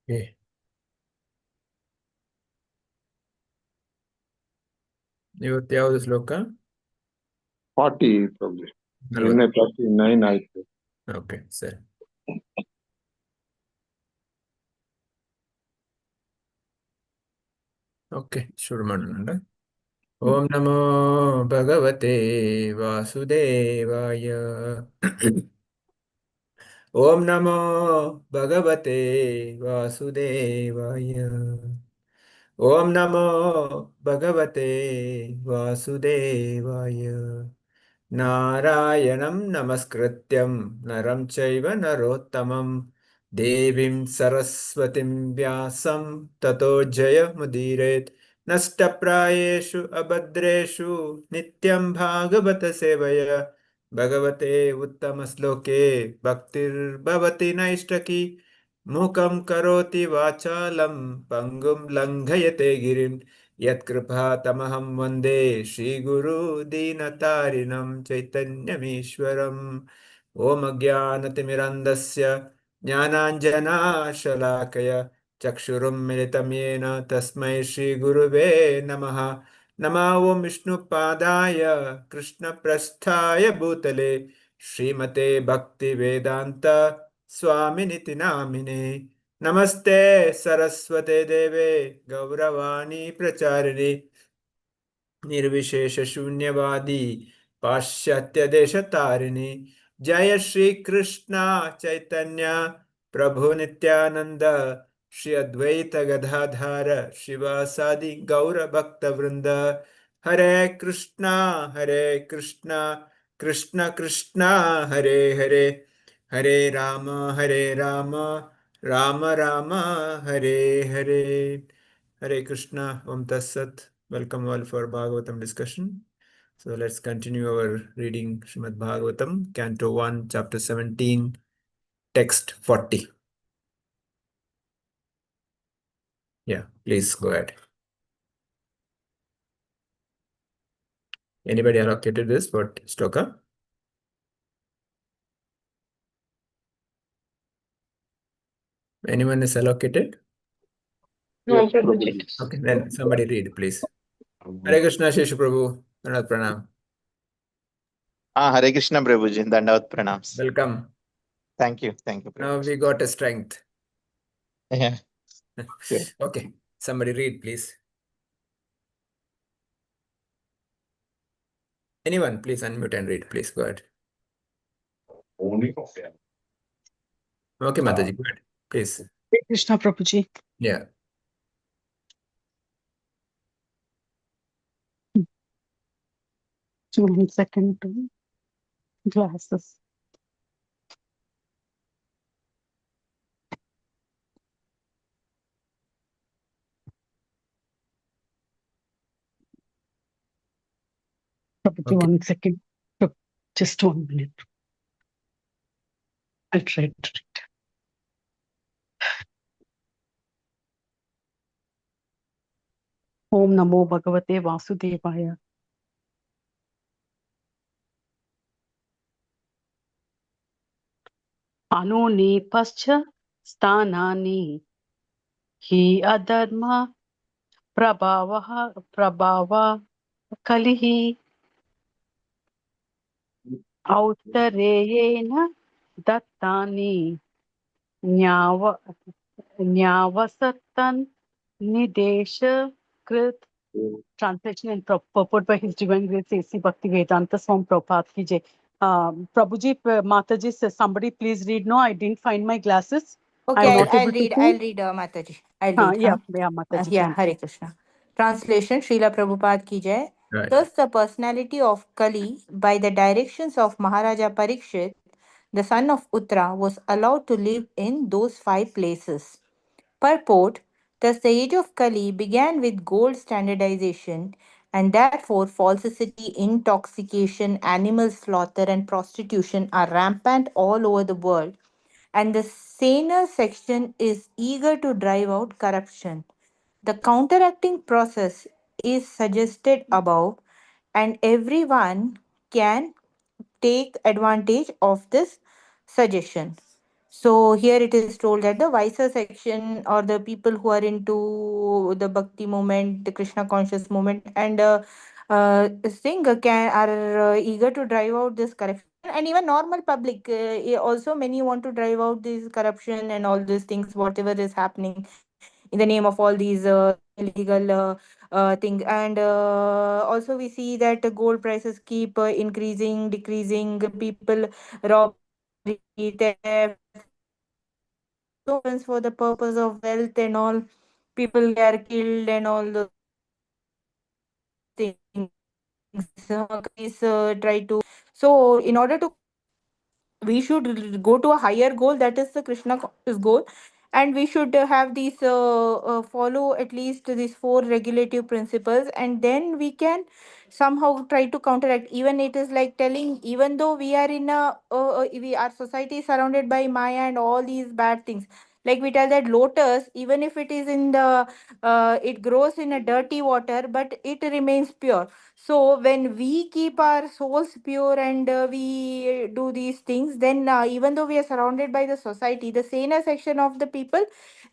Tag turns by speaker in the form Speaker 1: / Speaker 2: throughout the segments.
Speaker 1: Okay. ಇವತ್ತು ಯಾವುದು ಶ್ಲೋಕ?
Speaker 2: 40 Prabhuji.
Speaker 1: 40.
Speaker 2: ನಿನ್ನೆ 39 ಆಯ್ತು.
Speaker 1: ಓಕೆ, ಸರಿ. ಓಕೆ, ಶುರು ಮಾಡೋಣ. ಓಂ ನಮೋ ಭಗವತೆ ವಾಸುದೇವಾಯ. ಓಂ ನಮೋ ಭಗವತೆ ವಾಸುದೇವಾಯ. ಓಂ ನಮೋ ಭಗವತೆ ವಾಸುದೇವಾಯ. ನಾರಾಯಣಂ ನಮಸ್ಕೃತ್ಯಂ ನರಂ ಚೈವ ನರೋತ್ತಮಂ ದೇವಿಂ ಸರಸ್ವತಿಂ ವ್ಯಾಸಂ ತತೋ ಜಯಮುದೀರಯೇತ್. ನಷ್ಟಪ್ರಾಯೇಷು ಅಭದ್ರೇಷು ನಿತ್ಯಂ ಭಾಗವತ ಸೇವಯ ಭಗವತೆ ಉತ್ತಮ ಶ್ಲೋಕೆ ಭಕ್ತಿರ್ಭವತಿ ನೈಷ್ಟಕಿ. ಮೂಕಂ ಕರೋತಿ ವಾಚಾಲಂ ಪಂಗುಂ ಲಂಘಯತೆ ಗಿರಿಂ ಯತ್ಕೃಪಾತಮಹಂ ವಂದೇ ಶ್ರೀಗುರು ದೀನತಾರಿಣಂ ಚೈತನ್ಯಮೀಶ್ವರಂ. ಓಂ ಅಜ್ಞಾನತಿಮಿರಂಧಸ್ಯ ಜ್ಞಾನಾಂಜನಶಲಾಕಯ ಚಕ್ಷುರುಂ ಮಿಲಿತಂ ಯೇನ ತಸ್ಮೈ ಶ್ರೀಗುರುವೇ ನಮಃ. ನಮಃ ಓಂ ವಿಷ್ಣುಪಾದಾಯ ಕೃಷ್ಣಪ್ರಸ್ಥಾಯ ಭೂತಲೆ ಶ್ರೀಮತೆ ಭಕ್ತಿವೇದಾಂತ ಸ್ವಾಮಿನಿತಿ ನಾಮಿನೇ. ನಮಸ್ತೆ ಸರಸ್ವತೆ ದೇವೆ ಗೌರವಾಣಿ ಪ್ರಚಾರಿಣಿ ನಿರ್ವಿಶೇಷ ಶೂನ್ಯವಾದಿ ಪಾಶ್ಚಾತ್ಯ ದೇಶ ತಾರಿಣಿ. ಜಯ ಶ್ರೀ ಕೃಷ್ಣ ಚೈತನ್ಯ ಪ್ರಭು ನಿತ್ಯಾನಂದ ಶ್ರೀ ಅದ್ವೈತ ಗದಾಧಾರ ಶಿವಾಸಾದಿ ಗೌರ ಭಕ್ತ ವೃಂದ. ಹರೇ ಕೃಷ್ಣ ಕೃಷ್ಣ ಕೃಷ್ಣ ಹರೇ ಹರೇ. ಹರೇ ರಾಮ ರಾಮ ರಾಮ ಹರೇ ಹರೇ. Hare Krishna, Om Tat Sat. Welcome all for Bhagavatam discussion. So let's continue our reading Srimad Bhagavatam, Canto 1, Chapter 17, Text 40. Yeah, please go ahead. Anybody allocated this for Shloka? Anyone is allocated?
Speaker 2: Yes, Prabhuji.
Speaker 1: Okay, then somebody read, please. Hare Krishna, Sheshu Prabhu. Pranam Pranam.
Speaker 3: Hare Krishna Prabhuji, Dandavat Pranams.
Speaker 1: Welcome.
Speaker 3: Thank you Prabhuji.
Speaker 1: Now we got a strength.
Speaker 3: Yeah.
Speaker 1: Okay, somebody read, please. Anyone, please unmute and read. Please go ahead. Okay, Mataji, go ahead, please.
Speaker 4: Hare Krishna Prabhuji.
Speaker 1: Yeah.
Speaker 4: So 1 second to glasses. Prabhuji,
Speaker 1: Okay.
Speaker 4: 1 second. Just 1 minute. I'll try to read. Om Namo Bhagavate Vasudevaya. Anoni pascha sthanani hi adharma prabhava kalihi autareyena dattani nyavasattan nidesha krit. Translation and purport by His Divine Grace A.C. Bhaktivedanta Swami Prabhupada ki jai. Prabhuji, Mataji says, somebody please read. No, I didn't find my glasses.
Speaker 5: Okay,
Speaker 4: I'm not
Speaker 5: I'll
Speaker 4: able to
Speaker 5: read.
Speaker 4: see.
Speaker 5: I'll read, Mataji. I'll read.
Speaker 4: Yeah, Mataji.
Speaker 5: Yeah, Hare Krishna. Translation, Srila Prabhupada ki jai.
Speaker 1: Right.
Speaker 5: Thus, the personality of Kali, by the directions of Maharaja Parikshit, the son of Uttara, was allowed to live in those 5 places. Purport: thus the age of Kali began with gold standardization, and therefore falsity, intoxication, animal slaughter, and prostitution are rampant all over the world, and the saner section is eager to drive out corruption. The counteracting process is suggested above, and everyone can take advantage of this suggestion. So here it is told that the wiser section, or the people who are into the bhakti movement, the Krishna conscious movement, and sing can are eager to drive out this corruption, and even normal public also many want to drive out this corruption and all these things, whatever is happening in the name of all these illegal thing. And also we see that the gold prices keep increasing, decreasing, people robbery, theft, so for the purpose of wealth and all, people are killed and all those things. Companies try to, so in order to, we should go to a higher goal, that is the Krishna conscious goal. And we should have these follow at least these four regulative principles, and then we can somehow try to counteract. Even it is like telling, even though we are in a we, our society is surrounded by Maya and all these bad things, like we tell that lotus, even if it is in the it grows in a dirty water, but it remains pure. So when we keep our souls pure and we do these things, then even though we are surrounded by the society, the saner section of the people,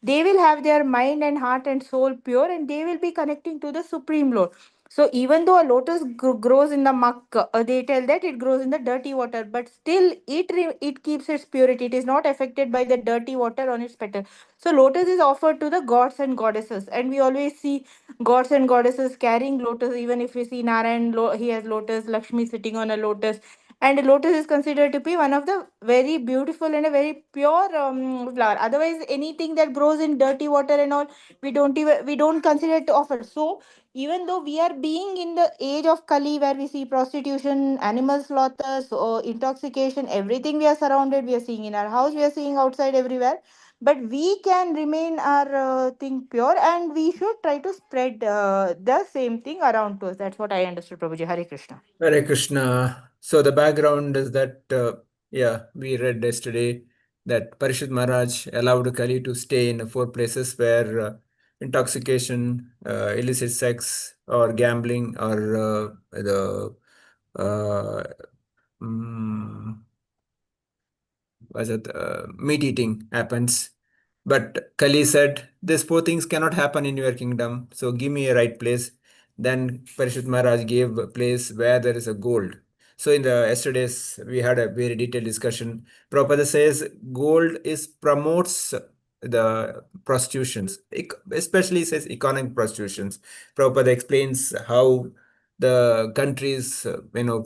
Speaker 5: they will have their mind and heart and soul pure, and they will be connecting to the Supreme Lord. So even though a lotus grows in the muck, they tell that it grows in the dirty water, but still it keeps its purity. It is not affected by the dirty water on its petal. So lotus is offered to the gods and goddesses, and we always see gods and goddesses carrying lotus. Even if we see Narayan, he has lotus, Lakshmi sitting on a lotus, and lotus is considered to be one of the very beautiful and a very pure flower. Otherwise, anything that grows in dirty water and all, we don't consider it to offer. So even though we are being in the age of Kali, where we see prostitution, animal slaughter, so intoxication, everything we are surrounded, we are seeing in our house, we are seeing outside, everywhere, but we can remain our thing pure, and we should try to spread the same thing around to us. That's what I understood, Prabhuji. Hare Krishna.
Speaker 1: Hare Krishna. So the background is that, yeah, we read yesterday that Parishad Maharaj allowed Kali to stay in four places where intoxication, illicit sex, or gambling, or the uh, mm, was it meat eating happens. But Kali said, these four things cannot happen in your kingdom. So give me a right place. Then Parishut Maharaj gave a place where there is a gold. So in the yesterday's, we had a very detailed discussion. Prabhupada says gold is promotes the prostitutions, especially says economic prostitutions. Prabhupada explains how the countries,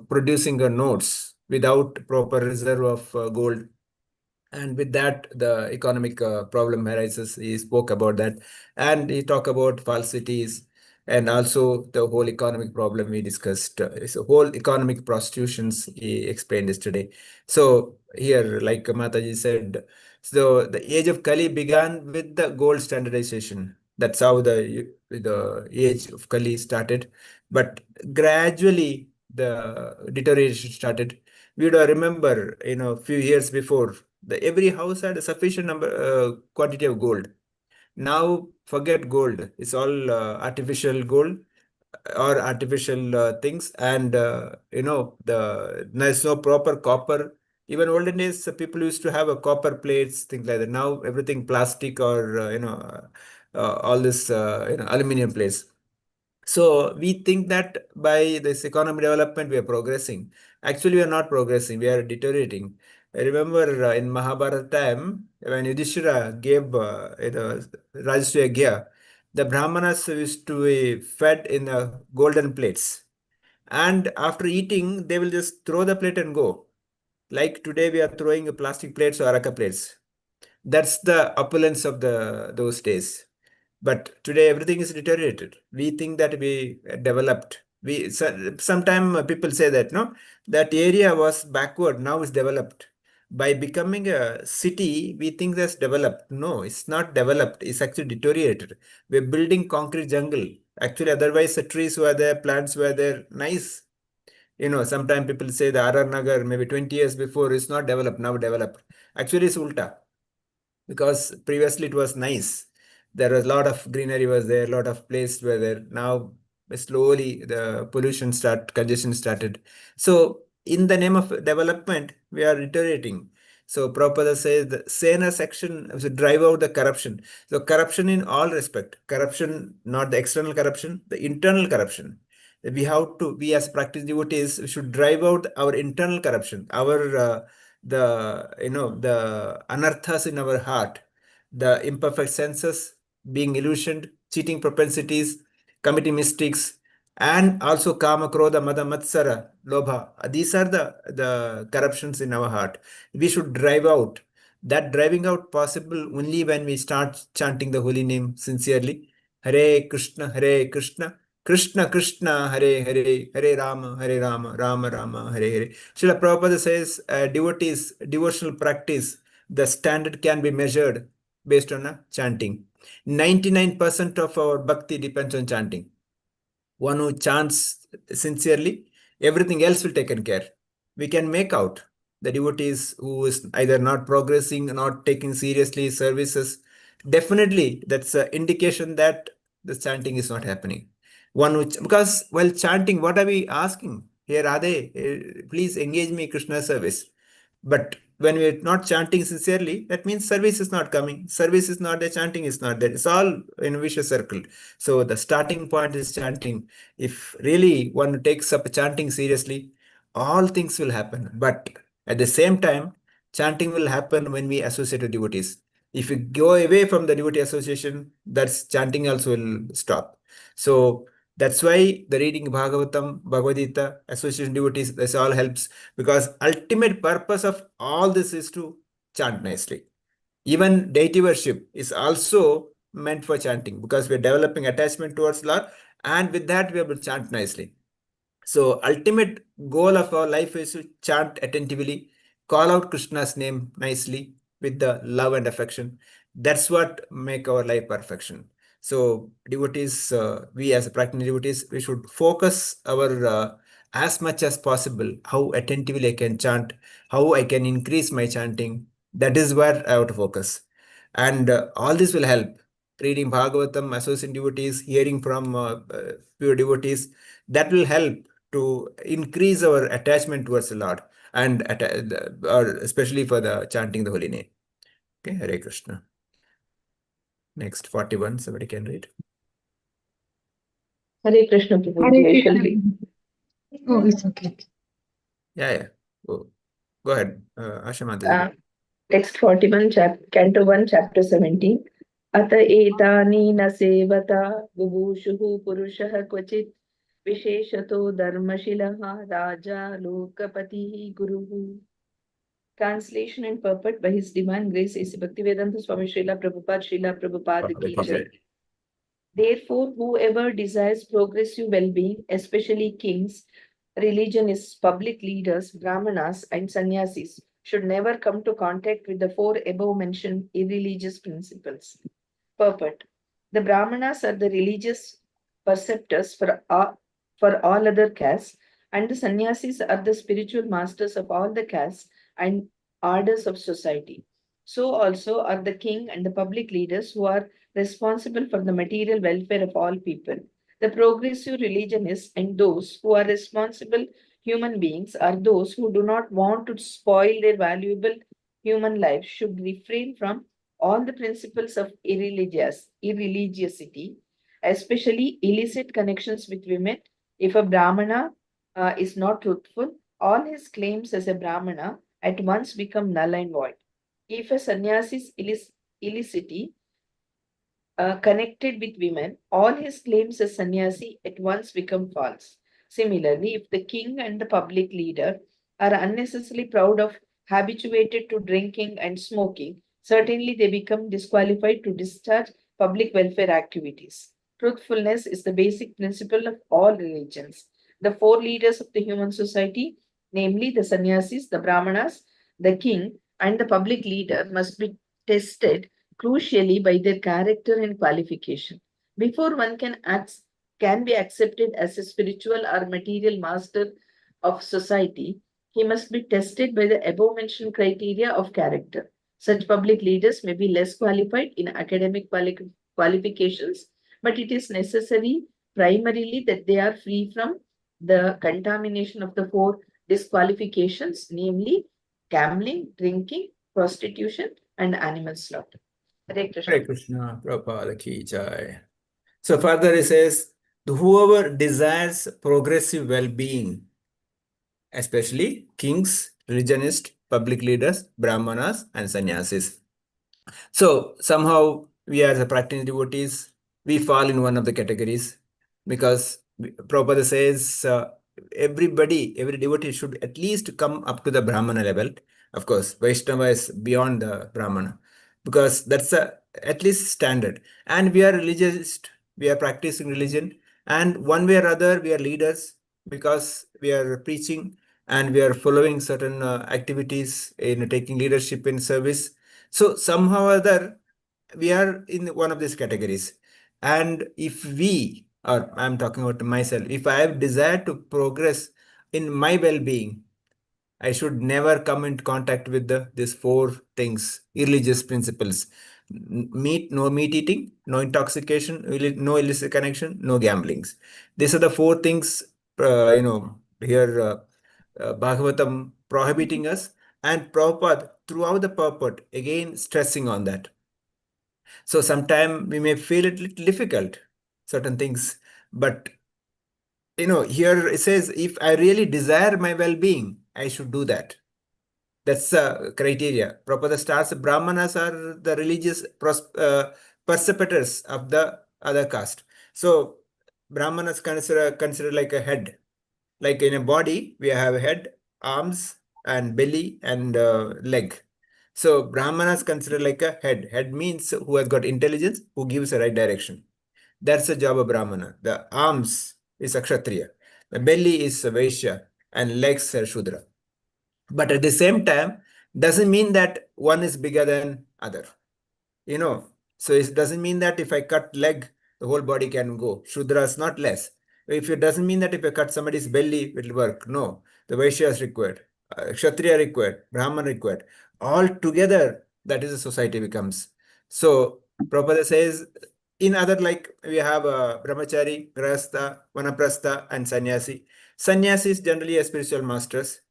Speaker 1: producing a notes without proper reserve of gold, and with that the economic problem arises. He spoke about that, and he talked about falsities, and also the whole economic problem we discussed. It's a whole economic prostitutions he explained yesterday. So here, like Mataji said, so the age of Kali began with the gold standardization. That's how the age of Kali started, but gradually the deterioration started. We would remember, a few years before, every house had a sufficient quantity of gold. Now forget gold; it's all artificial gold or artificial things, and there's no proper copper. Even olden days, people used to have a copper plates, things like that. Now everything plastic, or all this aluminum plates. So we think that by this economic development we are progressing. Actually, we are not progressing. We are deteriorating. I remember in Mahabharata time when Yudhishthira gave Rajasuya Gya, the Brahmanas used to be fed in golden plates, and after eating they will just throw the plate and go. Like today we are throwing plastic plates or araka plates. That's the opulence of the those days. But today everything is deteriorated. We think that we developed. Sometimes people say that no, that area was backward, now is developed. By becoming a city, we think that's developed. No, it's not developed. It's actually deteriorated. We're building concrete jungle. Actually, otherwise the trees were there, plants were there, nice. Sometimes people say the RR Nagar maybe 20 years before is not developed, now developed. Actually, it's ulta, because previously it was nice. There was a lot of greenery was there, a lot of places were there. Now slowly the congestion started. So in the name of development, we are deteriorating. So Prabhupada says the Sena section should drive out the corruption. So corruption in all respect, corruption, not the external corruption, the internal corruption. We as practice devotees, we should drive out our internal corruption, the anarthas in our heart, the imperfect senses, being illusioned, cheating propensities, committing mistakes, and also kama, krodha, mada, matsara, lobha. These are the corruptions in our heart. We should drive out. That driving out possible only when we start chanting the holy name sincerely. Hare Krishna, Hare Krishna, Krishna Krishna, Hare Hare, Hare Rama, Hare Rama, Rama Rama, Hare Hare. Srila Prabhupada says, devotees, devotional practice, the standard can be measured based on a chanting. 99% of our bhakti depends on chanting. One who chants sincerely, everything else will taken care. We can make out the devotees who is either not progressing, not taking seriously services. Definitely, that's an indication that the chanting is not happening. Because while chanting, what are we asking? Here, Radhe, please engage me Krishna service. But when we're not chanting sincerely, that means service is not coming. Service is not there, chanting is not there. It's all in a vicious circle. So the starting point is chanting. If really one takes up chanting seriously, all things will happen. But at the same time, chanting will happen when we associate with devotees. If we go away from the devotee association, that's chanting also will stop. So that's why the reading Bhagavatam, Bhagavad Gita, association devotees, this all helps, because ultimate purpose of all this is to chant nicely. Even deity worship is also meant for chanting, because we're developing attachment towards Lord, and with that we are able to chant nicely. So ultimate goal of our life is to chant attentively, call out Krishna's name nicely with the love and affection. That's what make our life perfection. So devotees, we as practicing devotees, we should focus our as much as possible how attentively I can chant, how I can increase my chanting. That is where I have to focus. And all this will help. Reading Bhagavatam, associating devotees, hearing from pure devotees, that will help to increase our attachment towards the Lord, and or especially for the chanting the holy name. Okay, Hare Krishna. Next, 41, somebody can read.
Speaker 6: Hare Krishna, Prabhuji. I shall read.
Speaker 7: Oh, it's okay.
Speaker 1: Yeah. Go ahead, Asha Mataji.
Speaker 6: Text 41, Canto 1, Chapter 17. Ata etani na sevata bubushuhu purushah kvachit visheshato dharmashilaha raja lokapatihi guruhu. Translation and purport by His Divine Grace A.C. Bhaktivedanta Swami Srila Prabhupada ki jai. Therefore, whoever desires progressive well-being, especially kings, religionists, public leaders, brahmanas, and sannyasis, should never come to contact with the four above-mentioned irreligious principles. Purport. The brahmanas are the religious preceptors for all other castes, and the sannyasis are the spiritual masters of all the castes and orders of society. So also are the king and the public leaders, who are responsible for the material welfare of all people. The progressive religionists and those who are responsible human beings are those who do not want to spoil their valuable human life, should refrain from all the principles of irreligiosity, especially illicit connections with women. If a Brahmana is not truthful, all his claims as a Brahmana at once become null and void. If a sannyasi is illicitly connected with women, all his claims as sannyasi at once become false. Similarly, if the king and the public leader are unnecessarily proud of habituated to drinking and smoking, certainly they become disqualified to discharge public welfare activities. Truthfulness is the basic principle of all religions. The four leaders of the human society, namely the sannyasis, the brahmanas, the king, and the public leader, must be tested crucially by their character and qualification. Before one can be accepted as a spiritual or material master of society, he must be tested by the above-mentioned criteria of character. Such public leaders may be less qualified in academic qualifications, but it is necessary primarily that they are free from the contamination of the four disqualifications, namely gambling, drinking, prostitution, and animal slaughter. Hare Krishna.
Speaker 1: Hare Krishna, Prabhupada ki jai. So further it says, whoever desires progressive well-being, especially kings, religionists, public leaders, brahmanas, and sannyasis. So somehow we as a practicing devotees, we fall in one of the categories because Prabhupada says every devotee should at least come up to the Brahmana level. Of course, Vaishnava is beyond the Brahmana because that's at least standard. And we are religious, we are practicing religion, and one way or other we are leaders because we are preaching and we are following certain activities in taking leadership in service. So somehow or other, we are in one of these categories. And if we, or I'm talking about myself, if I have desire to progress in my well-being, I should never come into contact with these four things, religious principles. No meat eating, no intoxication, no illicit connection, no gamblings. These are the four things, here Bhagavatam prohibiting us, and Prabhupada throughout the purport again stressing on that. So sometimes we may feel it little difficult, certain things, but here it says, if I really desire my well-being, I should do that. That's the criteria. Prabhupada starts, Brahmanas are the religious perpetrators of the other caste. So Brahmanas consider like a head. Like in a body, we have a head, arms, and belly, and leg. So Brahmanas consider like a head. Head means who has got intelligence, who gives the right direction. That's the job of Brahmana. The arms is a Kshatriya. The belly is a Vaishya, and legs are Shudra. But at the same time, doesn't mean that one is bigger than other. So it doesn't mean that if I cut leg, the whole body can go. Shudra is not less. If it doesn't mean that if I cut somebody's belly, it will work. No, the Vaishya is required, Kshatriya required, Brahman required. All together, that is a society becomes. So Prabhupada says, in other, like we have Brahmachari, Grahastha, Vanaprastha, and Sannyasi. Sannyasi is generally a spiritual masters.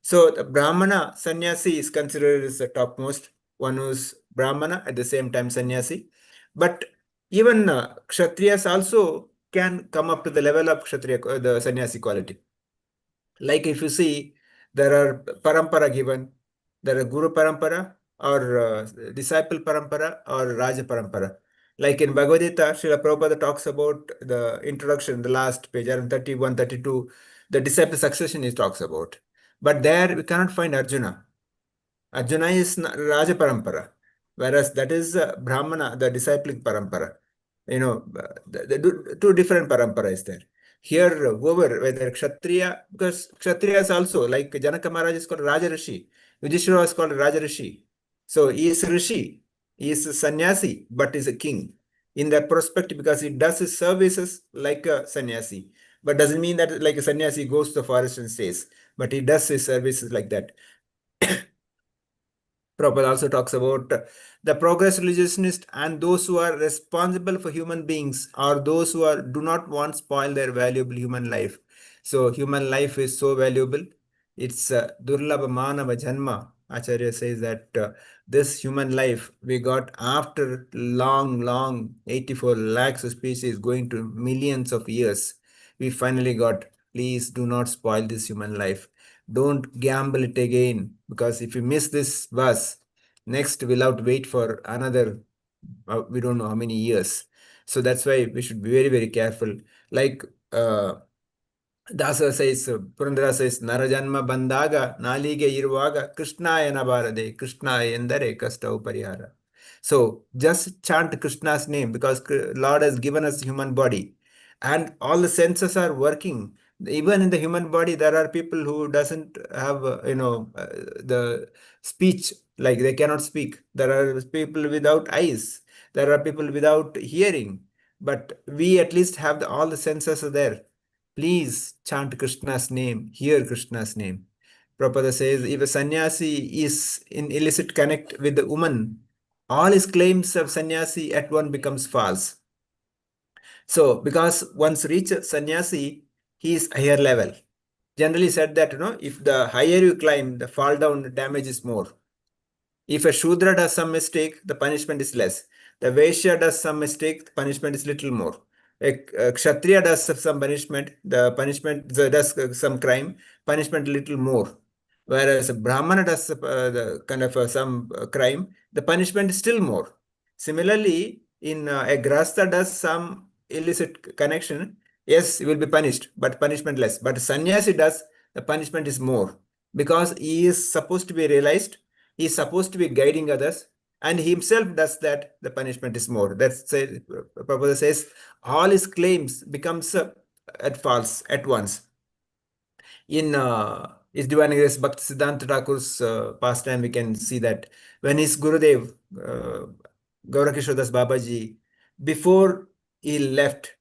Speaker 1: So the Brahmana, Sannyasi is considered as the topmost, one who's Brahmana at the same time Sannyasi. But even Kshatriyas also can come up to the level of Kshatriya, the Sannyasi quality. Like if you see, there are parampara given, there are Guru parampara or disciple parampara or Raja parampara. Like in Bhagavad Gita, Srila Prabhupada talks about the introduction, the last page, around 31, 32, the disciple succession he talks about. But there we cannot find Arjuna. Arjuna is Raja Parampara, whereas that is Brahmana, the discipling Parampara. The two different Parampara is there. Here, whoever, whether Kshatriya, because Kshatriya is also, like Janaka Maharaj is called Raja Rishi, Yudhishthira is called Raja Rishi. So he is Rishi, he is a sannyasi, but is a king. In that perspective, because he does his services like a sannyasi. But doesn't mean that like a sannyasi goes to the forest and stays, but he does his services like that. Prabhupada also talks about the progress religionist and those who are responsible for human beings are those who do not want spoil their valuable human life. So human life is so valuable. It's Durlabha Manava Janma. Acharya says that this human life we got after long 84 lakhs of species going to millions of years. We finally got, please do not spoil this human life. Don't gamble it again, because if you miss this bus, next we'll have to wait for another, we don't know how many years. So that's why we should be very, very careful. Like Dasa says, Purandara says, Narajanma Bandaga, Nalige Irvaga, Krishnaya Nabarade, Krishnaya Endare Kastau Parihara. So just chant Krishna's name, because Lord has given us human body and all the senses are working. Even in the human body, there are people who doesn't have, the speech, like they cannot speak. There are people without eyes. There are people without hearing. But we at least have all the senses are there. Please chant Krishna's name, hear Krishna's name. Prabhupada says, if a sannyasi is in illicit connect with the woman, all his claims of sannyasi at one becomes false. So, because once reach sannyasi, he is higher level. Generally said that, if the higher you climb, the fall down damage is more. If a Shudra does some mistake, the punishment is less. The Vaishya does some mistake, the punishment is little more. A Kshatriya does some punishment, does some crime, punishment little more. Whereas a Brahmana does the kind of some crime, the punishment is still more. Similarly, in a Grasta does some illicit connection, yes, he will be punished, but punishment less. But sannyasi does, the punishment is more because he is supposed to be realized, he is supposed to be guiding others, and he himself does that, the punishment is more. That's Prabhupada says all his claims becomes at false at once. In his Divine Grace Bhakti Siddhanta Thakur's pastime, we can see that when his Gurudev, Gaurakishore Das Babaji, before he left,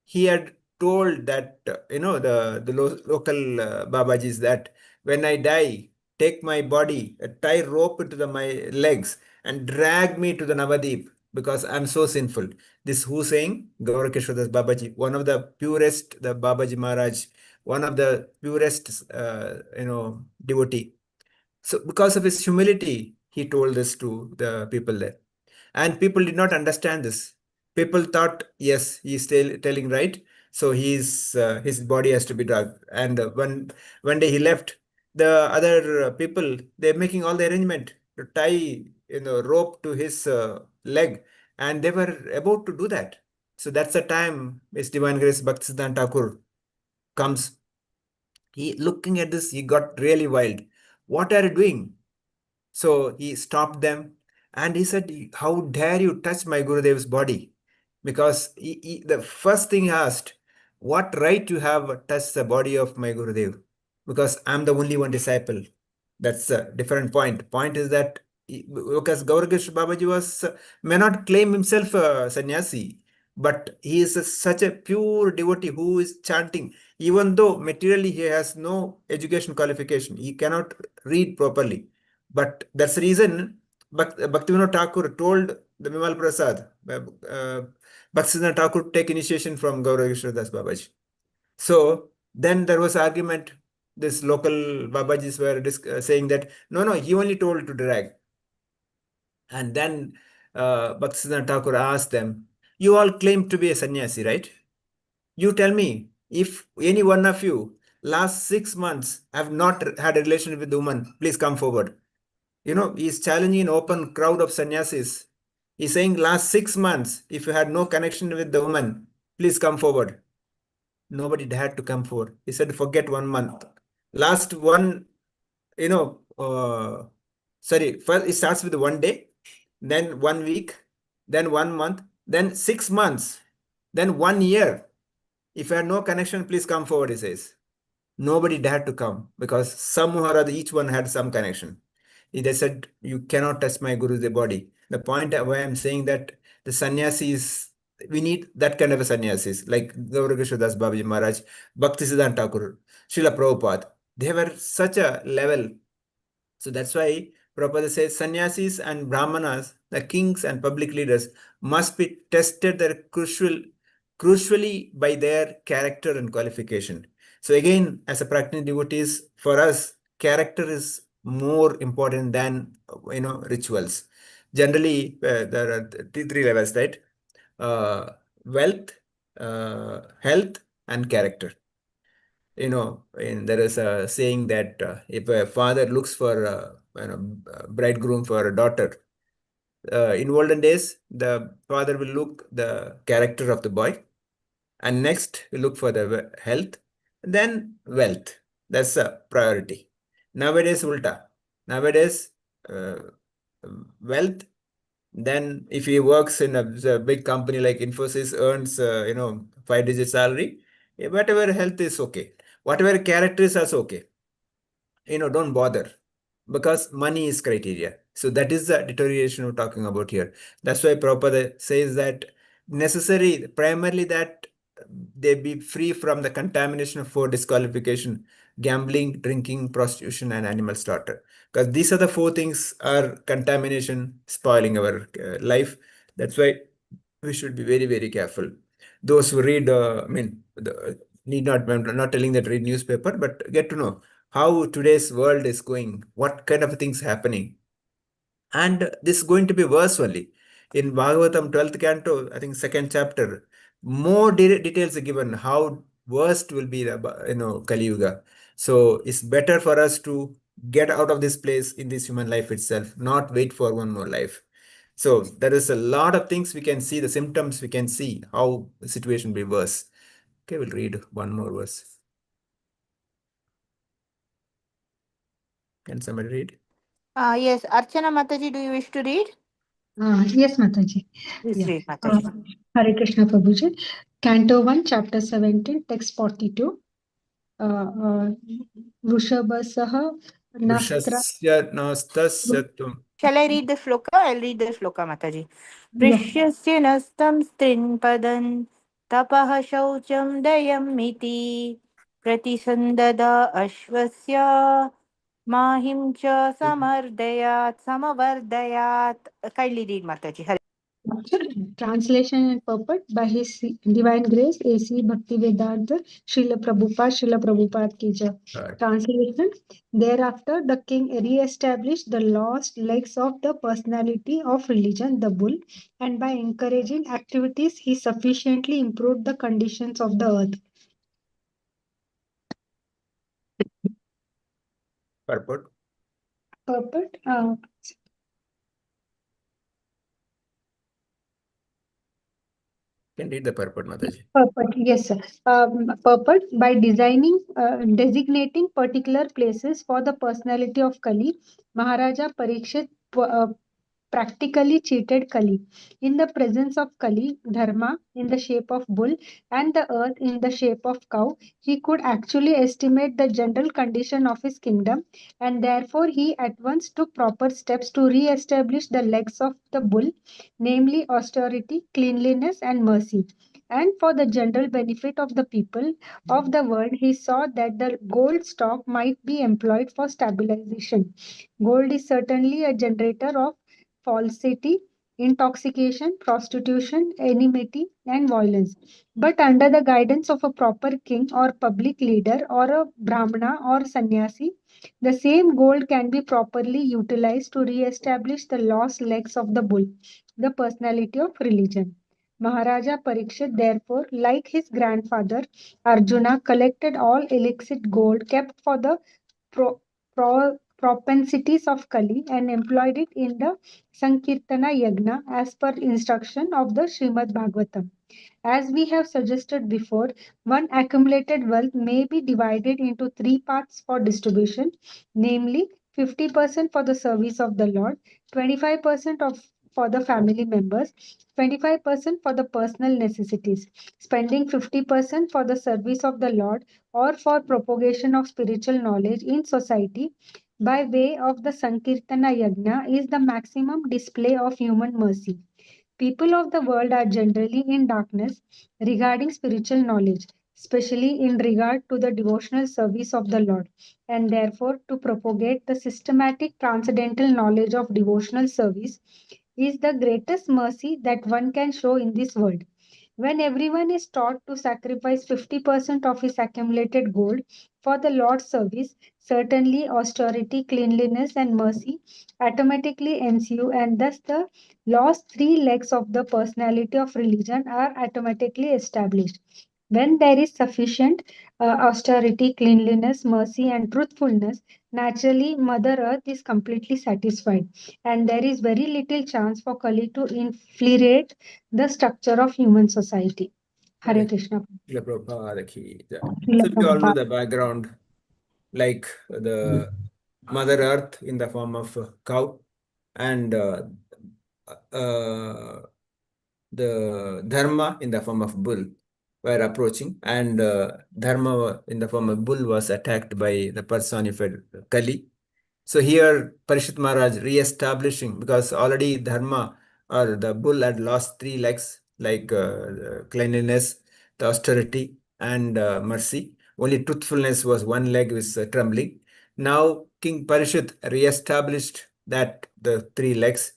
Speaker 1: he had told that, local Babajis that when I die, take my body, tie rope into my legs and drag me to the Navadip because I'm so sinful. This who saying? Gaurakishore Das Babaji, one of the purest, the Babaji Maharaj, one of the purest, devotee. So because of his humility, he told this to the people there. And people did not understand this. People thought, yes, he's telling right. So his body has to be dragged. And one day he left, the other people, they're making all the arrangement to tie rope to his leg. And they were about to do that. So that's the time His Divine Grace Bhaktisiddhanta Thakur comes. He looking at this, he got really wild. What are you doing? So he stopped them and he said, how dare you touch my Gurudev's body? Because the first thing he asked, what right you have touched the body of my Gurudev? Because I'm the only one disciple. That's a different point. Point is that because Gaurakish Babaji may not claim himself a sannyasi, but he is such a pure devotee who is chanting, even though materially he has no education qualification, he cannot read properly. But that's the reason Bhaktivinoda Thakur told the Vimal Prasad, Bhaktisiddhanta Thakur take initiation from Gaurakish Das Babaji. So then there was argument. This local Babajis were saying that, no, he only told to drag. And then Bhaktisiddhanta Thakur asked them, you all claim to be a sannyasi, right? You tell me, if any one of you last 6 months have not had a relation with the woman, please come forward. He's challenging an open crowd of sannyasis. He's saying last 6 months, if you had no connection with the woman, please come forward. Nobody dared to come forward. He said, forget 1 month. Last one, first it starts with 1 day, then 1 week, then 1 month, then 6 months, then 1 year. If you had no connection, please come forward, he says. Nobody dared to come because somehow each one had some connection. They said, you cannot touch my Guru's body. The point why I'm saying that the sannyasis, we need that kind of a sannyasis, like Gaurakishore Das Babaji Maharaj, Bhaktisiddhanta Thakur, Srila Prabhupada. They were such a level. So that's why Prabhupada says sannyasis and brahmanas, the kings and public leaders, must be tested crucially by their character and qualification. So again, as a practicing devotees, for us, character is more important than rituals. Generally, there are three levels, right? Wealth, health, and character. There is a saying that if a father looks for a bridegroom for a daughter, in olden days, the father will look the character of the boy, and next we look for the health, then wealth. That's a priority. Nowadays, ulta. Nowadays, wealth. Then, if he works in a big company like Infosys, earns 5-digit salary, whatever health is okay. Whatever character is also okay. Don't bother because money is criteria. So that is the deterioration we're talking about here. That's why Prabhupada says that necessary, primarily that they be free from the contamination of 4 disqualification: gambling, drinking, prostitution, and animal slaughter. Because these are the 4 things are contamination, spoiling our life. That's why we should be very, very careful. Those who read, need not, I'm not telling that read newspaper, but get to know how today's world is going, what kind of things happening. And this is going to be worse only. In Bhagavatam 12th canto, I think second chapter, more details are given how worst will be the Kali Yuga. So it's better for us to get out of this place in this human life itself, not wait for one more life. So there is a lot of things we can see, the symptoms we can see, how the situation will be worse. Okay, we'll read one more verse. Can somebody read?
Speaker 5: Yes, Archana Mataji, do you wish to read?
Speaker 7: Yes, Mataji.
Speaker 5: Please
Speaker 7: Yeah.
Speaker 5: read, Mataji.
Speaker 7: Hare Krishna Prabhuji. Canto 1, Chapter 17, Text 42. Vrishabhasaha Nastra.
Speaker 1: Vrishasya nastasya tum.
Speaker 5: Shall I read the shloka? I'll read the shloka, Mataji.
Speaker 7: Yeah.
Speaker 5: Prishyasya nastam strinpadan tapah shaucham dayam iti pratisandada ashvasya mahim cha samavardayat. Kindly read, Mataji. Hare.
Speaker 7: Translation and purport by His Divine Grace A.C. Bhaktivedanta Srila Prabhupada Ki Jai.
Speaker 1: Right.
Speaker 7: Translation. Thereafter, the king re-established the lost legs of the personality of religion, the bull, and by encouraging activities, he sufficiently improved the conditions of the earth.
Speaker 1: Purport.
Speaker 7: Purport.
Speaker 1: Can read the purport, Mataji.
Speaker 7: Purport, yes, sir. Purport by designating particular places for the personality of Kali, Maharaja Parikshit practically cheated Kali. In the presence of Kali, Dharma in the shape of bull and the earth in the shape of cow, he could actually estimate the general condition of his kingdom, and therefore he at once took proper steps to re-establish the legs of the bull, namely austerity, cleanliness, and mercy. And for the general benefit of the people of the world, he saw that the gold stock might be employed for stabilization. Gold is certainly a generator of falsity, intoxication, prostitution, enmity, and violence. But under the guidance of a proper king or public leader or a brahmana or sannyasi, the same gold can be properly utilized to re-establish the lost legs of the bull, the personality of religion. Maharaja Parikshit, therefore, like his grandfather Arjuna, collected all illicit gold kept for the propensities of Kali and employed it in the Sankirtana Yagna as per instruction of the Srimad Bhagavatam. As we have suggested before, one accumulated wealth may be divided into three parts for distribution, namely 50% for the service of the Lord, 25% for the family members, 25% for the personal necessities. Spending 50% for the service of the Lord or for propagation of spiritual knowledge in society by way of the Sankirtana Yagna is the maximum display of human mercy. People of the world are generally in darkness regarding spiritual knowledge, especially in regard to the devotional service of the Lord, and therefore to propagate the systematic transcendental knowledge of devotional service is the greatest mercy that one can show in this world. When everyone is taught to sacrifice 50% of his accumulated gold for the Lord's service, certainly austerity, cleanliness, and mercy automatically ensue, and thus the lost three legs of the personality of religion are automatically established. When there is sufficient austerity, cleanliness, mercy, and truthfulness, naturally Mother Earth is completely satisfied, and there is very little chance for Kali to infiltrate the structure of human society. Hare Krishna.
Speaker 1: Srila Prabhupada ki jai.
Speaker 7: Srila
Speaker 1: So we all know
Speaker 7: Prabhupada.
Speaker 1: the background, like the Mother Earth in the form of a cow, and the Dharma in the form of bull were approaching, and Dharma in the form of bull was attacked by the personified Kali. So here Parishit Maharaj re-establishing, because already Dharma or the bull had lost three legs, like cleanliness, the austerity, and mercy. Only truthfulness was one leg with trembling. Now King Parishit re-established that the three legs,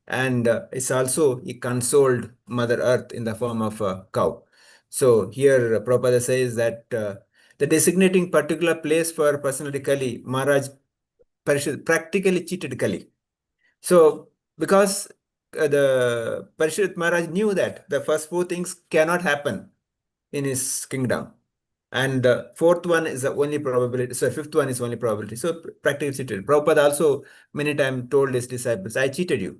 Speaker 1: and it's also he consoled Mother Earth in the form of a cow. So here Prabhupada says that the designating particular place for personality Kali, Maharaj Parishit practically cheated Kali. So because the Parishit Maharaj knew that the first four things cannot happen in his kingdom. And the fourth one is the only probability. So fifth one is only probability. So practically cheated. Prabhupada also many times told his disciples, I cheated you.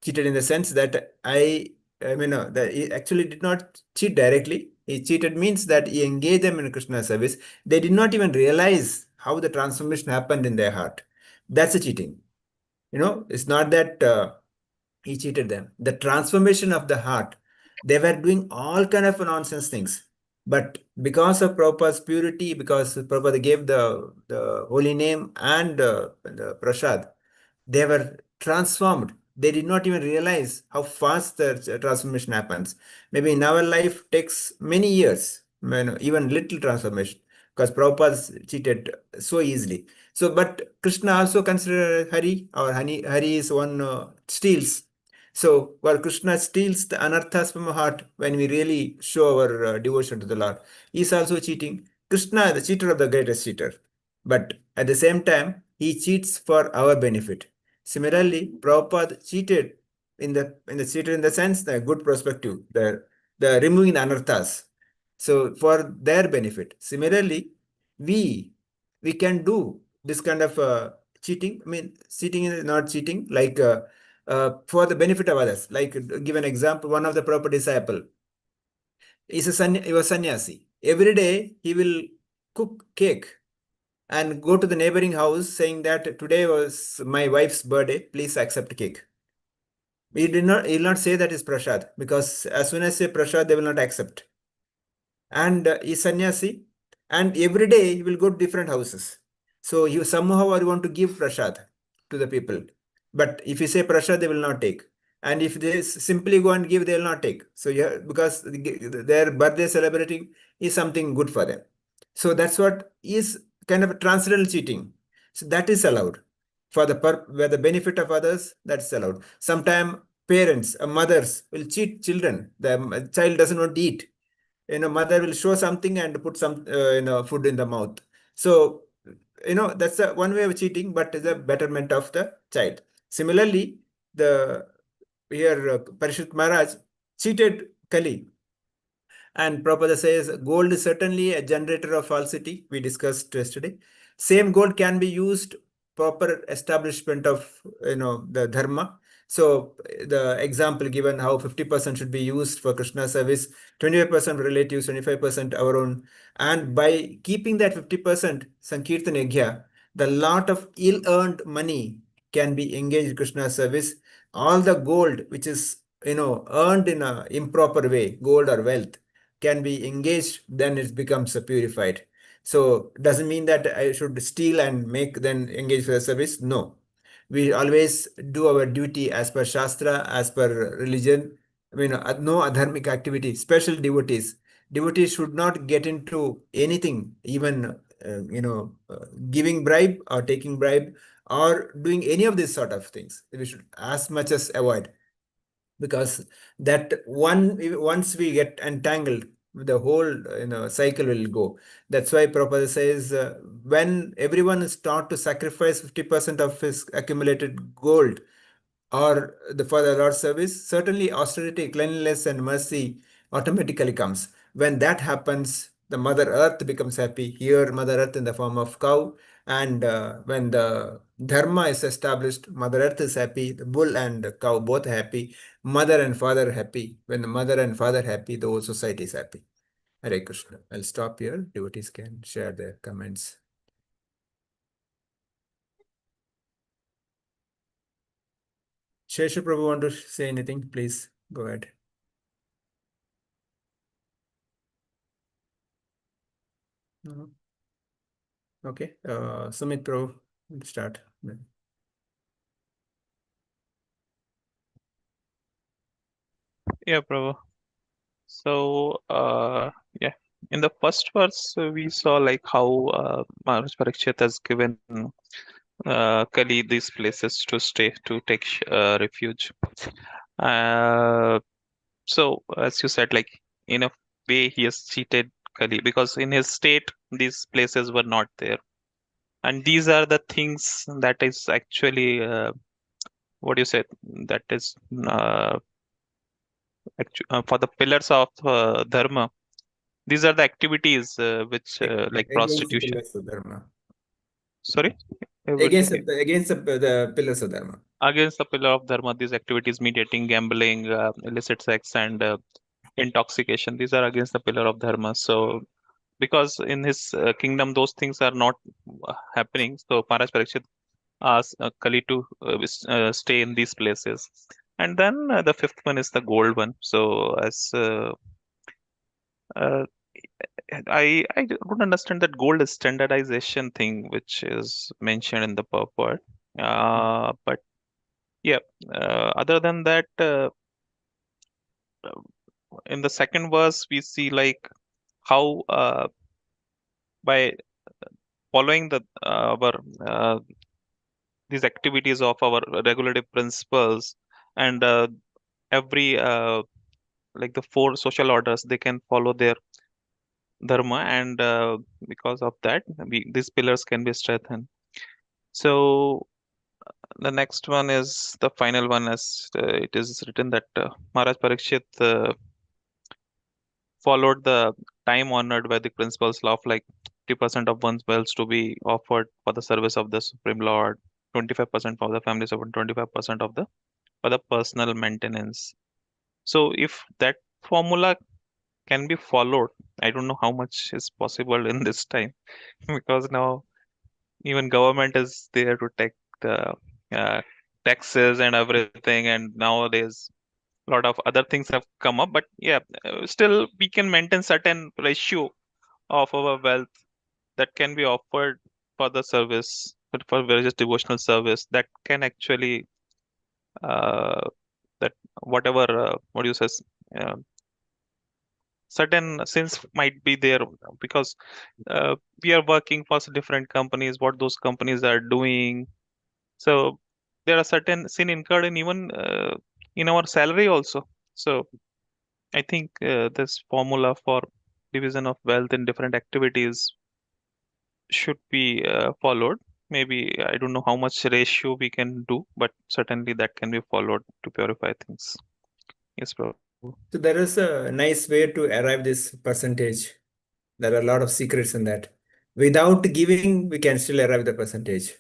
Speaker 1: Cheated in the sense that that he actually did not cheat directly. He cheated means that he engaged them in Krishna service. They did not even realize how the transformation happened in their heart. That's a cheating. It's not that he cheated them. The transformation of the heart, they were doing all kind of nonsense things. But because of Prabhupada's purity, because Prabhupada gave the holy name and the prasad, they were transformed. They did not even realize how fast the transformation happens. Maybe in our life takes many years, even little transformation, because Prabhupada cheated so easily. So, but Krishna also considered Hari, or Hari is one steals. So, while Krishna steals the anarthas from our heart when we really show our devotion to the Lord, he is also cheating. Krishna, the cheater of the greatest cheater. But at the same time, he cheats for our benefit. Similarly, Prabhupada cheated in the sense the good perspective, the removing the anarthas. So for their benefit. Similarly, we can do this kind of cheating. I mean, cheating is not cheating, like for the benefit of others. Like give an example, one of the Prabhupada disciple he was sannyasi. Every day he will cook cake and go to the neighboring house saying that today was my wife's birthday, please accept cake. He will not say that is prasad, because as soon as say prasad, they will not accept. And he's sannyasi, and every day he will go to different houses. So you somehow or you want to give prasad to the people. But if you say prasad, they will not take. And if they simply go and give, they will not take. So because their birthday celebrating is something good for them. So that's what is kind of a transcendental cheating. So that is allowed for where the benefit of others, that's allowed. Sometimes parents, mothers will cheat children. The child doesn't want to eat. Mother will show something and put some food in the mouth. So that's one way of cheating, but is a betterment of the child. Similarly, the Parishit Maharaj cheated Kali. And Prabhupada says gold is certainly a generator of falsity. We discussed yesterday. Same gold can be used proper establishment of the dharma. So the example given how 50% should be used for Krishna service, 25% relatives, 25% our own. And by keeping that 50% Sankirtan Yajna, the lot of ill-earned money can be engaged in Krishna service. All the gold which is earned in an improper way, gold or wealth, can be engaged, then it becomes purified. So doesn't mean that I should steal and make then engage for the service. No, we always do our duty as per Shastra, as per religion. No adharmic activity, special devotees. Devotees should not get into anything, even giving bribe or taking bribe or doing any of these sort of things. We should as much as avoid, because that once we get entangled, the whole cycle will go. That's why Prabhupada says when everyone is taught to sacrifice 50% of his accumulated gold or for the Lord's service, certainly austerity, cleanliness, and mercy automatically comes. When that happens, the Mother Earth becomes happy. Here, Mother Earth in the form of cow, and when the dharma is established, Mother Earth is happy. The bull and the cow both happy. Mother and father happy. When the mother and father happy, the whole society is happy. Hare Krishna. I'll stop here. Devotees can share their comments. Shesha Prabhu, want to say anything? Please go ahead. No. Okay. Sumit Prabhu, start.
Speaker 8: Yeah, Prabhu. So, yeah, in the first verse, we saw like how Maharaj Parikshit has given Kali these places to stay, to take refuge. So, as you said, like in a way, he has cheated Kali, because in his state, these places were not there. And these are the things that is actually what do you say? That is for the pillars of dharma. These are the activities which like
Speaker 1: Against the
Speaker 8: prostitution.
Speaker 1: pillars of dharma.
Speaker 8: Sorry?
Speaker 1: Against the pillars of dharma.
Speaker 8: Against the pillar of dharma, these activities, mediating, gambling, illicit sex, and intoxication, these are against the pillar of dharma. So, because in his kingdom, those things are not happening. So, Maharaj Parikshit asked Kali to stay in these places. And then the fifth one is the gold one. So, as I don't understand that gold is standardization thing, which is mentioned in the purport. But yeah, other than that, in the second verse, we see like how by following our these activities of our regulative principles and every like the four social orders, they can follow their dharma, and because of that, these pillars can be strengthened. So the next one is the final one, as it is written that Maharaj Parikshit followed the time-honored Vedic principles of like 50% of one's wealth to be offered for the service of the Supreme Lord, 25% for the family support, 25% of the for the personal maintenance. So if that formula can be followed, I don't know how much is possible in this time because now even government is there to take the uh, taxes and everything, and nowadays a lot of other things have come up, but yeah, still we can maintain certain ratio of our wealth that can be offered for the service, but for various devotional service that can actually that whatever what you say, uh, certain sins might be there because we are working for different companies, what those companies are doing. So there are certain sin incurred in even in our salary also. So I think this formula for division of wealth in different activities should be followed. Maybe I don't know how much ratio we can do, but certainly that can be followed to purify things. Yes, Prabhu.
Speaker 1: So there is a nice way to arrive this percentage. There are a lot of secrets in that. Without giving, we can still arrive the percentage.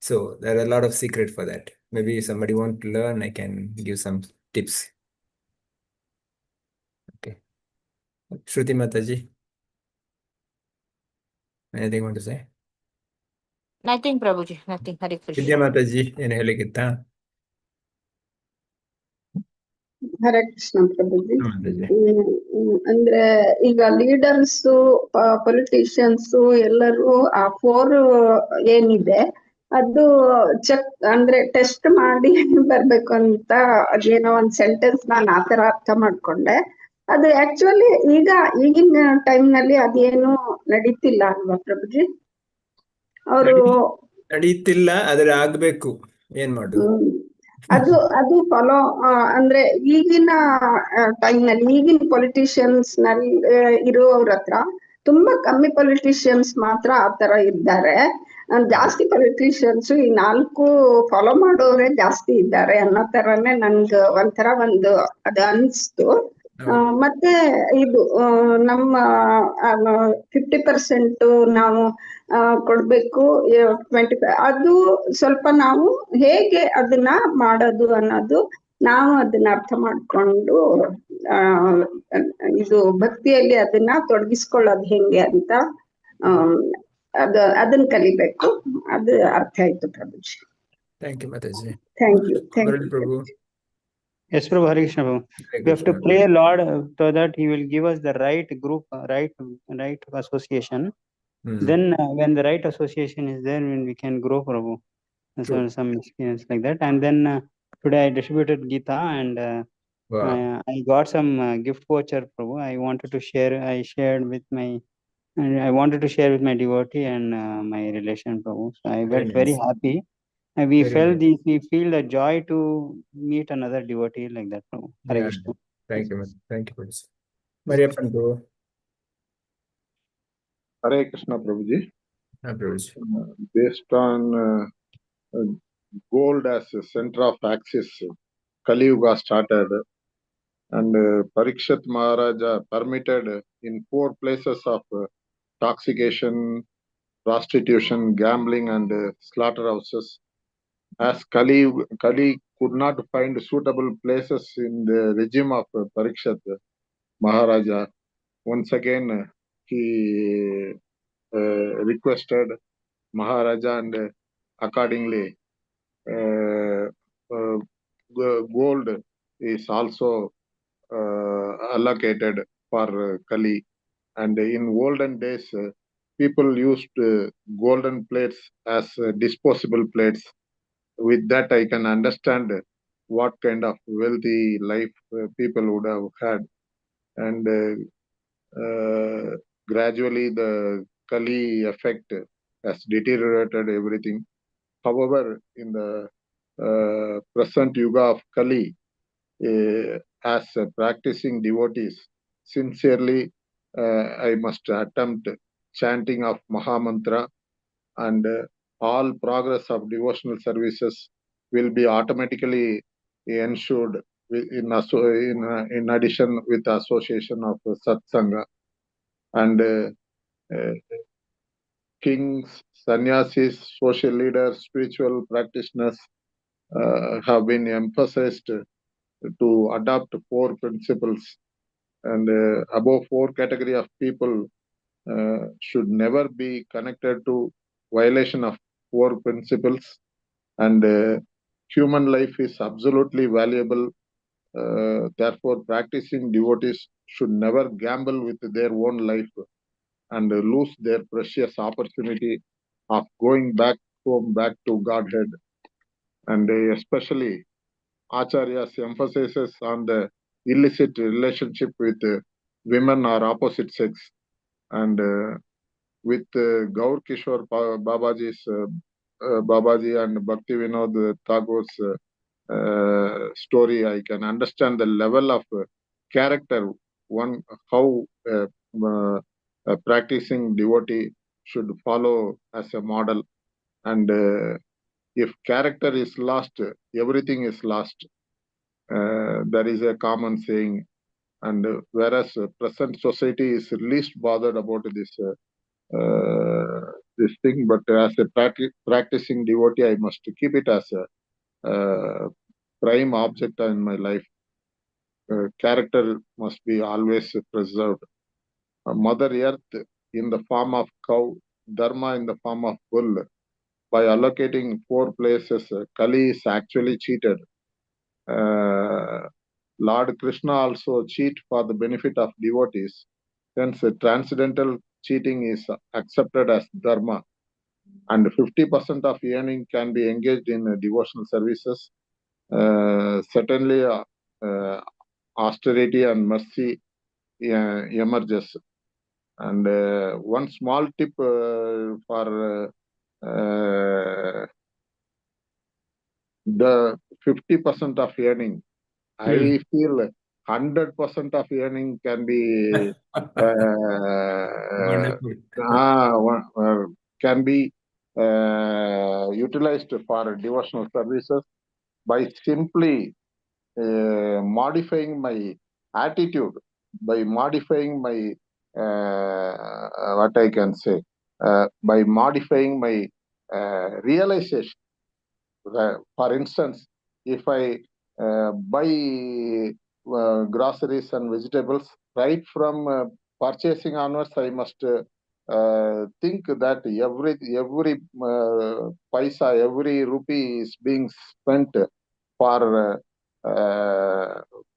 Speaker 1: So there are a lot of secret for that. Maybe if somebody want to learn, I can give some tips. Okay. Shruti Mataji, anything want to say?
Speaker 5: Nothing, Prabhuji, nothing. Hare
Speaker 1: Vidya
Speaker 5: Krishna.
Speaker 1: Mataji, ಏನು ಹೇಳಿಕ್ಕಿತ್ತಾ?
Speaker 9: Hare Krishna ಪ್ರಭುಜಿ.
Speaker 1: Mataji.
Speaker 9: ಅಂದ್ರೆ ಈಗ leaders politicians ಎಲ್ಲರೂ ಆ 4 ಏನಿದೆ ಅದು check ಅಂದ್ರೆ test ಮಾಡಿ ಬರ್ಬೇಕು ಅಂತ ಅದೇನೋ ಒಂದ್ ಸೆಂಟೆನ್ಸ್ ನಾನು ಆತರ ಅರ್ಥ ಮಾಡ್ಕೊಂಡೆ. ಅದು ಆಕ್ಚುಲಿ ಈಗಿನ ಟೈಮ್ ನಲ್ಲಿ ಅದೇನು ನಡೀತಿಲ್ಲ ಅಲ್ವಾ ಪ್ರಭುಜಿ? ಅವರು
Speaker 1: ನಡೀತಿಲ್ಲ, ಆದ್ರೆ ಆಗ್ಬೇಕು. ಏನ್ ಮಾಡುದು?
Speaker 9: ಅದು ಫಾಲೋ ಅಂದ್ರೆ ಈಗಿನ ಟೈಮ್ ನಲ್ಲಿ ಈಗಿನ ಪೊಲಿಟಿಷಿಯನ್ಸ್ ನಲ್ಲಿ ಇರುವವ್ರ ಹತ್ರ ತುಂಬಾ ಕಮ್ಮಿ ಪೊಲಿಟಿಷಿಯನ್ಸ್ ಮಾತ್ರ ಆತರ ಇದ್ದಾರೆ. ಜಾಸ್ತಿ ಪೊಲಿಟಿಷಿಯನ್ಸ್ ಈ 4 ಫಾಲೋ ಮಾಡೋರೇ ಜಾಸ್ತಿ ಇದ್ದಾರೆ ಅನ್ನೋ ತರನೇ ನನ್ಗ ಒಂಥರ ಅದು ಅನ್ಸ್ತು. ಮತ್ತೆ ಇದು ನಮ್ಮ 50% ನಾವು ಕೊಡ್ಬೇಕು, 25 ಅದು ಸ್ವಲ್ಪ ನಾವು ಹೇಗೆ ಅದನ್ನ ಮಾಡೋದು ಅನ್ನೋದು ನಾವು ಅದನ್ನ ಅರ್ಥ ಮಾಡ್ಕೊಂಡು ಇದು ಭಕ್ತಿಯಲ್ಲಿ ಅದನ್ನ ತೊಡಗಿಸ್ಕೊಳ್ಳೋದು ಹೆಂಗೆ ಅಂತ ಅದನ್ನ ಕಲಿಬೇಕು. ಅದು ಅರ್ಥ ಆಯ್ತು Prabhuji.
Speaker 1: Thank you Mataji.
Speaker 9: Thank you
Speaker 1: Prabhu.
Speaker 10: Yes, Prabhu, Hare Krishna, Prabhu. We have to pray Lord so that He will give us the right group, right association. Then when the right association is there, when we can grow, Prabhu. So some experience like that. And then today I distributed Gita, and I got some gift voucher, Prabhu. I wanted to share. I wanted to share with my devotee and my relation, Prabhu. So I felt very happy. And we feel the joy to meet another devotee like that, Prabhu. Hare Krishna.
Speaker 1: Thank you, Prabhu. Mariappan Prabhu.
Speaker 2: Hare Krishna Prabhuji.
Speaker 1: Prabhuji.
Speaker 2: Based on gold as a center of axis, Kali Yuga started, and Parikshit Maharaja permitted in 4 places of toxication, prostitution, gambling, and slaughterhouses. As Kali could not find suitable places in the regime of Parikshit Maharaja, once again he requested Maharaja, and accordingly gold is also allocated for Kali. And in olden days, people used golden plates as disposable plates. With that, I can understand what kind of wealthy life people would have had. And gradually, the Kali effect has deteriorated everything. However, in the present Yuga of Kali, as practicing devotees, sincerely, I must attempt chanting of Mahamantra, and all progress of devotional services will be automatically ensured in addition with the association of Satsanga. And kings, sannyasis, social leaders, spiritual practitioners have been emphasized to adopt 4 principles, and above 4 category of people should never be connected to violation of 4 principles, and human life is absolutely valuable. Therefore, practicing devotees should never gamble with their own life and lose their precious opportunity of going back home, back to Godhead. And especially Acharyas emphasizes on the illicit relationship with women or opposite sex. And with Gaur Kishore Babaji's Babaji and Bhakti Vinod Tagore's story, I can understand the level of character how a practicing devotee should follow as a model. And if character is lost, everything is lost. There is a common saying, and whereas present society is least bothered about this thing, but as a practicing devotee, I must keep it as a prime object in my life. Character must be always preserved. Mother Earth in the form of cow, Dharma in the form of bull. By allocating 4 places, Kali is actually cheated. Lord Krishna also cheat for the benefit of devotees. Hence, transcendental cheating is accepted as dharma, and 50% of earning can be engaged in devotional services. Certainly, austerity and mercy emerges. And one small tip for the 50% of earning, I feel 100% of earning can be can be utilized for devotional services by simply modifying my attitude, by modifying my what I can say, by modifying my realization. For instance, if I buy groceries and vegetables, right from purchasing onwards, I must think that every paisa, every rupee is being spent for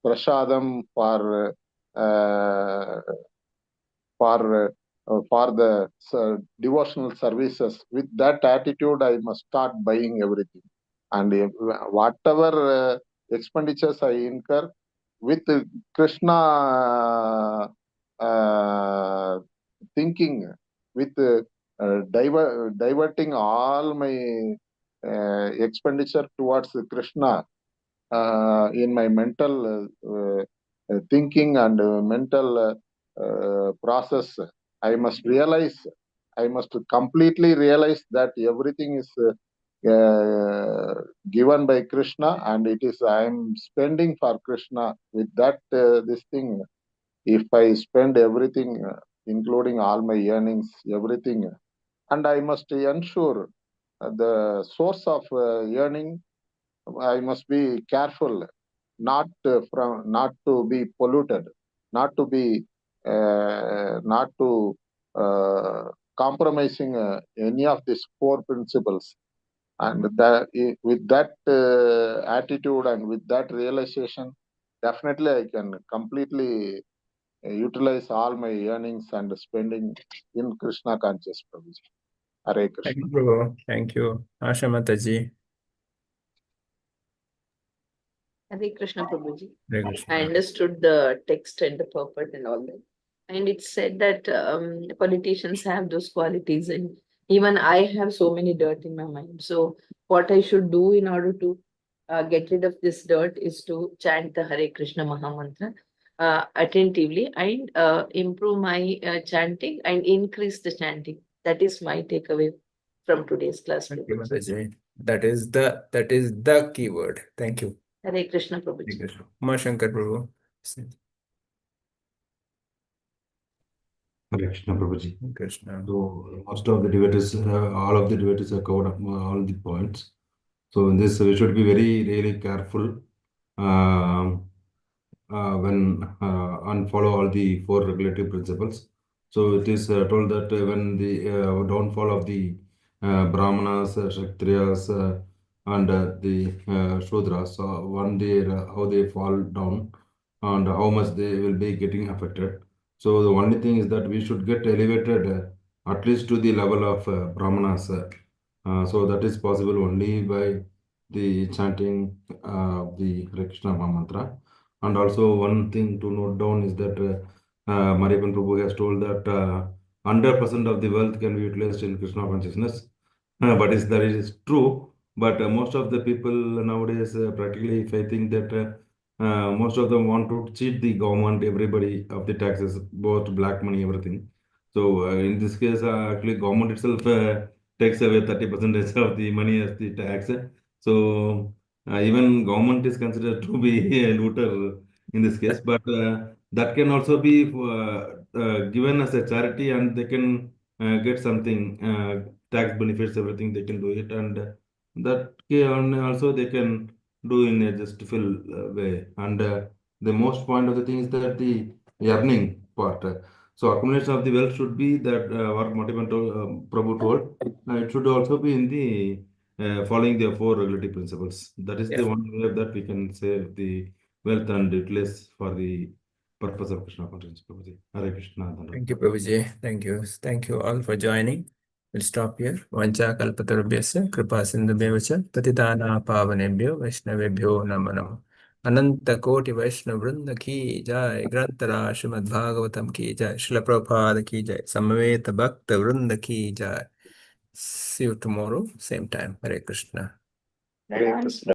Speaker 2: prasadam, for the devotional services. With that attitude, I must start buying everything, and whatever expenditures I incur with Krishna thinking, with diverting all my expenditure towards Krishna in my mental thinking and mental process, I must completely realize that everything is given by Krishna, and it is I am spending for Krishna. With that, this thing, if I spend everything, including all my earnings, everything, and I must ensure the source of earning, I must be careful not to be polluted, not to be not to compromising any of these four principles. And that with that attitude and with that realization, definitely I can completely utilize all my earnings and spending in Krishna conscious, Prabhuji. Hare
Speaker 1: Thank
Speaker 2: Krishna.
Speaker 1: you, Prabhu. Thank you. Asha Mataji.
Speaker 6: Hare Krishna Prabhuji.
Speaker 1: Hare
Speaker 6: I
Speaker 1: Krishna.
Speaker 6: understood the text and the purport and all that. And it said that politicians have those qualities, and even I have so many dirt in my mind. So what I should do in order to get rid of this dirt is to chant the Hare Krishna Maha Mantra attentively and improve my chanting and increase the chanting. That is my takeaway from today's class.
Speaker 1: Thank you,
Speaker 6: Prabhuji.
Speaker 1: Mataji. That is the keyword. Thank you.
Speaker 6: Hare Krishna
Speaker 1: Hare
Speaker 6: Prabhuji.
Speaker 1: Krishna. Umashankar Prabhu.
Speaker 11: Hare Krishna, Prabhuji.
Speaker 1: Hare Krishna.
Speaker 11: So most of the devotees, all of the devotees have covered up all the points. So in this, we should be really careful when and follow all the four regulative principles. So it is told that when the downfall of the Brahmanas, Kshatriyas, and the Shudras, one day how they fall down and how much they will be getting affected. So the only thing is that we should get elevated at least to the level of Brahmanas. So that is possible only by the chanting the Hare Krishna Maha Mantra. And also one thing to note down is that Mariappan Prabhu has told that 100% of the wealth can be utilized in Krishna consciousness. But that is true. But most of the people nowadays, practically, if I think that most of them want to cheat the government, everybody of the taxes, both black money, everything. So in this case, actually, government itself takes away 30% of the money as the tax. So even government is considered to be a looter in this case, but that can also be given as a charity, and they can get something tax benefits, everything they can do it, and that can also they can do in a justifiable way. And the most point of the thing is that the earning part. So accumulation of the wealth should be that what Mativan Prabhu told. It should also be in the following the four regulative principles. That is the one way that we can save the wealth and utilize for the purpose of Krishna consciousness. Prabhuji. Hare Krishna.
Speaker 1: Thank you, Prabhuji. Thank you. Thank you all for joining. We'll stop here. Vancha kalpatarubhyasya kripa sindhubhyo cha patitana pavanebhyo vaishnavebhyo namo namo. Ananta koti Vaishnav Vrinda ki jai, Grantara Srimad Bhagavatam ki jai, Srila Prabhupada ki jai, Samaveta Bhakta Vrinda ki jai. See you tomorrow, same time. Hare Krishna.
Speaker 6: Hare Krishna.